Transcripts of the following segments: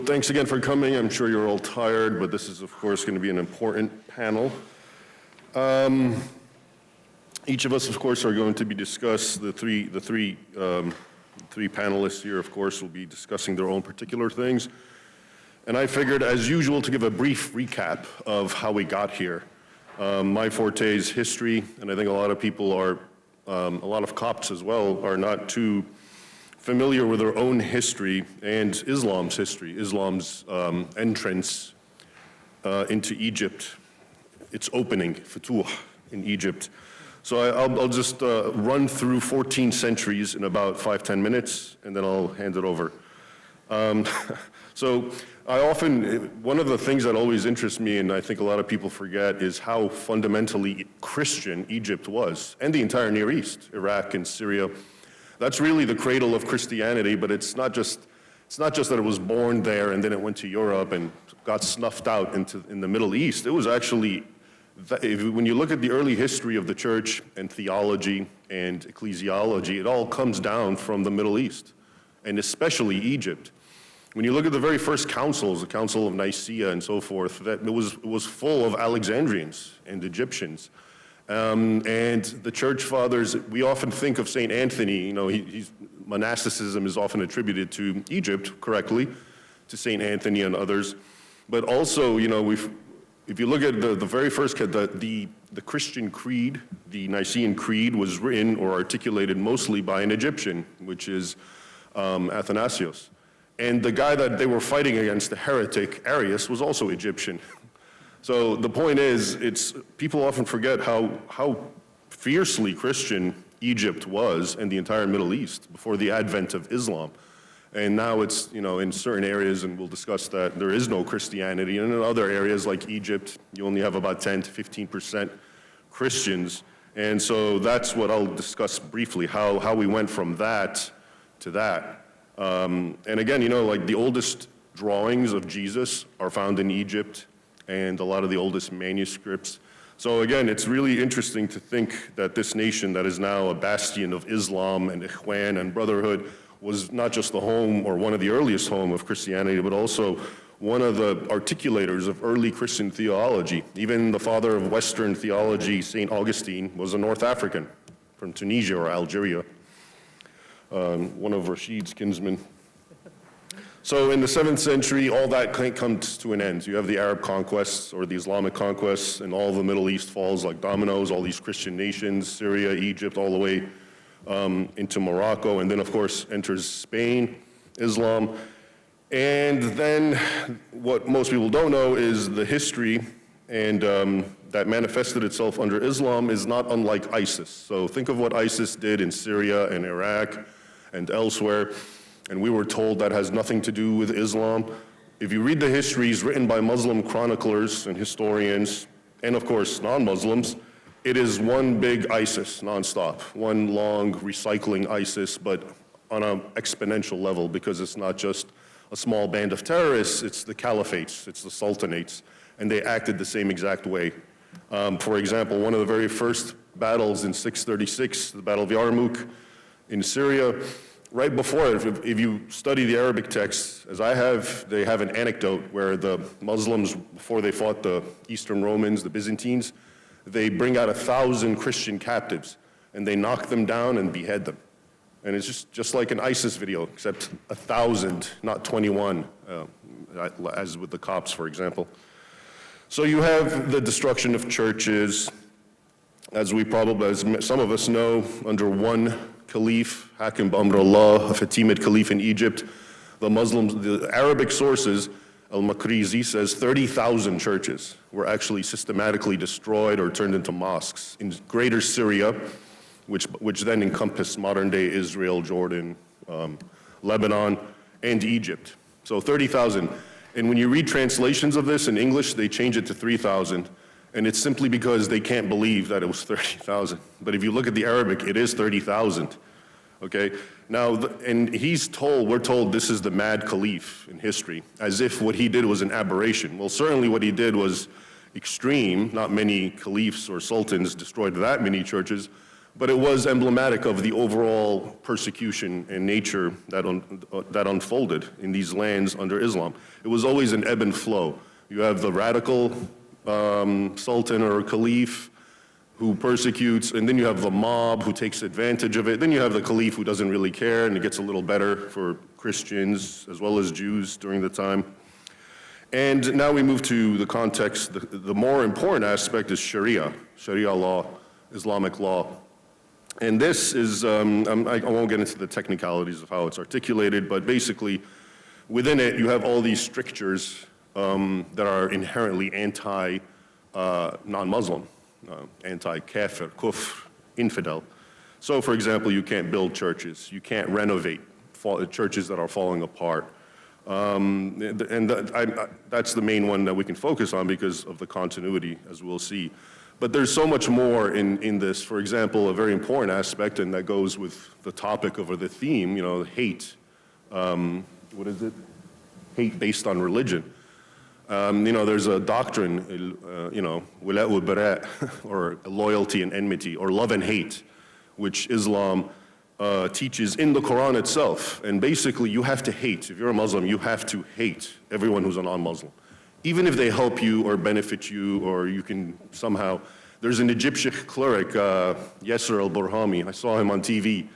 thanks again for coming. I'm sure you're all tired, but this is, of course, going to be an important panel. Each of us, of course, are going to be discuss the three panelists here, of course, will be discussing their own particular things. And I figured, as usual, to give a brief recap of how we got here. My forte is history, and I think a lot of people are, a lot of Copts as well, are not too familiar with their own history and Islam's history, Islam's entrance into Egypt, its opening, Futuh, in Egypt. So I'll just run through 14 centuries in about 5-10 minutes, and then I'll hand it over. So one of the things that always interests me, and I think a lot of people forget, is how fundamentally Christian Egypt was, and the entire Near East, Iraq and Syria. That's really the cradle of Christianity, but it's not just that it was born there and then it went to Europe and got snuffed out in the Middle East. It was actually, when you look at the early history of the church and theology and ecclesiology, it all comes down from the Middle East, and especially Egypt. When you look at the very first councils, the Council of Nicaea and so forth, that it was full of Alexandrians and Egyptians. And the church fathers, we often think of St. Anthony, monasticism is often attributed to Egypt, correctly, to St. Anthony and others. But also, if you look at the very first, the Christian creed, the Nicene Creed, was written or articulated mostly by an Egyptian, which is Athanasius. And the guy that they were fighting against, the heretic Arius, was also Egyptian. So the point is, people often forget how fiercely Christian Egypt was and the entire Middle East before the advent of Islam. And now it's, in certain areas, and we'll discuss that, there is no Christianity. And in other areas like Egypt, you only have about 10 to 15% Christians. And so that's what I'll discuss briefly, how we went from that to that. And again, the oldest drawings of Jesus are found in Egypt, and a lot of the oldest manuscripts. So again, it's really interesting to think that this nation that is now a bastion of Islam and Ikhwan and brotherhood was not just the home or one of the earliest home of Christianity, but also one of the articulators of early Christian theology. Even the father of Western theology, St. Augustine, was a North African from Tunisia or Algeria, one of Rashid's kinsmen. So in the 7th century, all that comes to an end. You have the Arab conquests or the Islamic conquests, and all the Middle East falls like dominoes, all these Christian nations, Syria, Egypt, all the way into Morocco, and then of course enters Spain, Islam. And then what most people don't know is the history and that manifested itself under Islam is not unlike ISIS. So think of what ISIS did in Syria and Iraq and elsewhere. And we were told that has nothing to do with Islam. If you read the histories written by Muslim chroniclers and historians, and of course non-Muslims, it is one big ISIS nonstop, one long recycling ISIS, but on an exponential level, because it's not just a small band of terrorists, it's the caliphates, it's the sultanates, and they acted the same exact way. For example, one of the very first battles in 636, the Battle of Yarmouk in Syria, right before it, if you study the Arabic texts, as I have, they have an anecdote where the Muslims, before they fought the Eastern Romans, the Byzantines, they bring out 1,000 Christian captives, and they knock them down and behead them. And it's just like an ISIS video, except 1,000, not 21, as with the Copts, for example. So you have the destruction of churches, as some of us know, under one Caliph, Hakim Bamrullah, a Fatimid Caliph in Egypt. The Muslims, the Arabic sources, Al-Makrizi says 30,000 churches were actually systematically destroyed or turned into mosques in greater Syria, which then encompassed modern-day Israel, Jordan, Lebanon, and Egypt. So 30,000. And when you read translations of this in English, they change it to 3,000. And it's simply because they can't believe that it was 30,000. But if you look at the Arabic, it is 30,000. Okay? Now, and we're told this is the mad caliph in history, as if what he did was an aberration. Well, certainly what he did was extreme. Not many caliphs or sultans destroyed that many churches. but it was emblematic of the overall persecution and nature that unfolded in these lands under Islam. It was always an ebb and flow. You have the radical sultan or caliph who persecutes, and then you have the mob who takes advantage of it. Then you have the caliph who doesn't really care, and it gets a little better for Christians as well as Jews during the time. And now we move to the context. The more important aspect is Sharia law, Islamic law. And this is, I won't get into the technicalities of how it's articulated, but basically within it you have all these strictures that are inherently non-Muslim, anti-kafir, kufr, infidel. So for example, you can't build churches, you can't renovate churches that are falling apart. That's the main one that we can focus on because of the continuity, as we'll see. But there's so much more in this. For example, a very important aspect, and that goes with the topic or the theme, hate. What is it? Hate based on religion. There's a doctrine, wala' wa bara', or loyalty and enmity, or love and hate, which Islam teaches in the Quran itself. And basically, you have to hate. If you're a Muslim, you have to hate everyone who's a non-Muslim. Even if they help you or benefit you, or you can somehow. There's an Egyptian cleric, Yasser al-Burhami, I saw him on TV,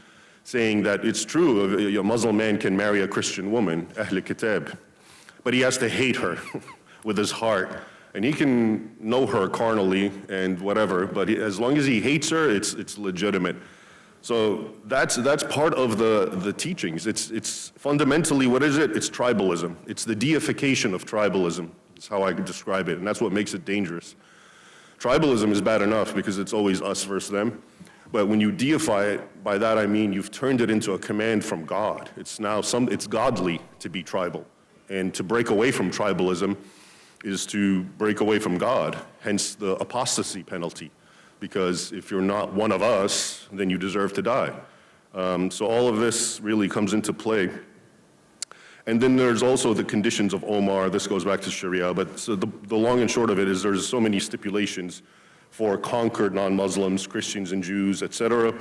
saying that it's true, a Muslim man can marry a Christian woman, Ahl Kitab, but he has to hate her with his heart. And he can know her carnally and whatever, but as long as he hates her, it's legitimate. So that's part of the teachings. It's fundamentally, what is it? It's tribalism. It's the deification of tribalism. That's how I could describe it, and that's what makes it dangerous. Tribalism is bad enough because it's always us versus them. But when you deify it, by that I mean you've turned it into a command from God. It's godly to be tribal. And to break away from tribalism is to break away from God, hence the apostasy penalty. Because if you're not one of us, then you deserve to die. So all of this really comes into play. And then there's also the conditions of Omar. This goes back to Sharia, but so the long and short of it is there's so many stipulations for conquered non-Muslims, Christians and Jews, etc.,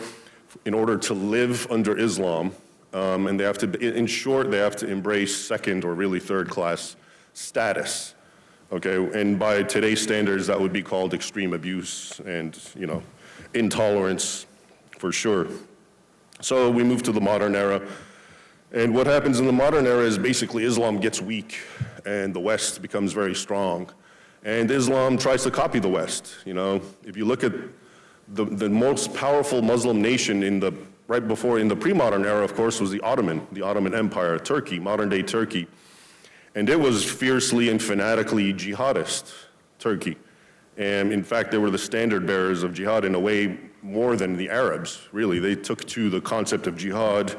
in order to live under Islam. And they have to, in short, they have to embrace second or really third class status. Okay, and by today's standards, that would be called extreme abuse and, intolerance for sure. So we move to the modern era. And what happens in the modern era is basically Islam gets weak and the West becomes very strong. And Islam tries to copy the West. If you look at the most powerful Muslim nation in the pre-modern era, of course, was the Ottoman Empire, Turkey, modern day Turkey. And it was fiercely and fanatically jihadist, Turkey. And in fact, they were the standard bearers of jihad in a way more than the Arabs, really. They took to the concept of jihad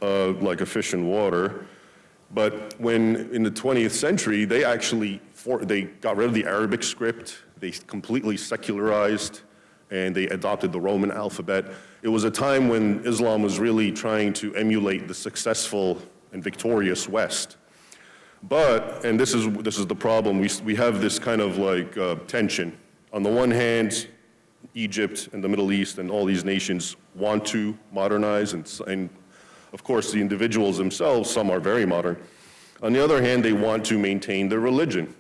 like a fish in water. But when in the 20th century, they got rid of the Arabic script, they completely secularized, and they adopted the Roman alphabet. It was a time when Islam was really trying to emulate the successful and victorious West. But, and this is the problem, we have this kind of tension. On the one hand, Egypt and the Middle East and all these nations want to modernize, and of course the individuals themselves, some are very modern. On the other hand, they want to maintain their religion.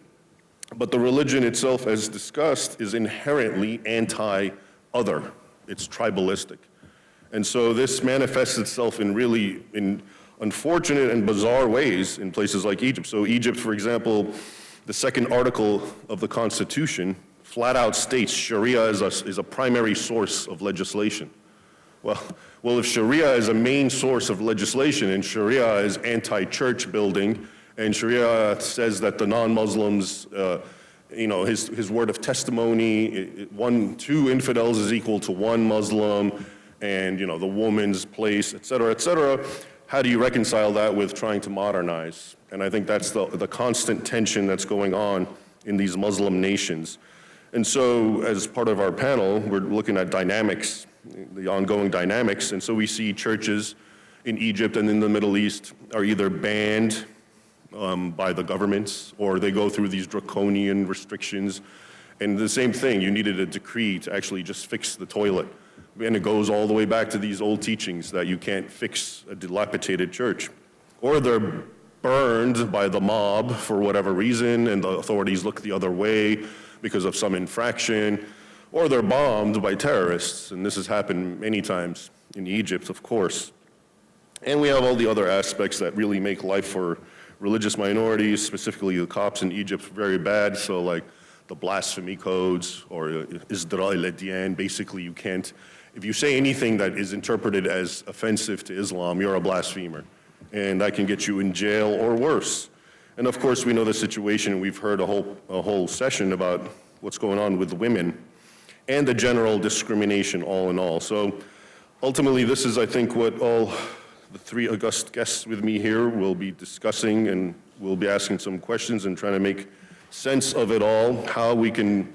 But the religion itself, as discussed, is inherently anti-other. It's tribalistic. And so this manifests itself in unfortunate and bizarre ways in places like Egypt. So Egypt, for example, the second article of the Constitution flat out states Sharia is a primary source of legislation. Well, if Sharia is a main source of legislation and Sharia is anti-church building and Sharia says that the non-Muslims, his word of testimony, 2 infidels is equal to 1 Muslim, and the woman's place, et cetera, how do you reconcile that with trying to modernize? And I think that's the constant tension that's going on in these Muslim nations. And so as part of our panel, we're looking at dynamics, the ongoing dynamics. And so we see churches in Egypt and in the Middle East are either banned by the governments, or they go through these draconian restrictions. And the same thing, you needed a decree to actually just fix the toilet, And it goes all the way back to these old teachings that you can't fix a dilapidated church. Or they're burned by the mob for whatever reason, and the authorities look the other way because of some infraction. Or they're bombed by terrorists, and this has happened many times in Egypt, of course. And we have all the other aspects that really make life for religious minorities, specifically the Copts in Egypt, very bad. So like the blasphemy codes or Isdra al-Adyan, basically you can't, if you say anything that is interpreted as offensive to Islam, you're a blasphemer. And that can get you in jail or worse. And of course we know the situation, we've heard a whole session about what's going on with women and the general discrimination all in all. So ultimately this is, I think, what all the three august guests with me here will be discussing, and we'll be asking some questions and trying to make sense of it all, how we can,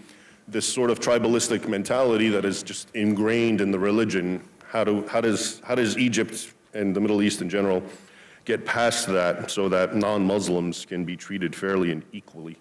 this sort of tribalistic mentality that is just ingrained in the religion, how does Egypt and the Middle East in general get past that so that non-Muslims can be treated fairly and equally?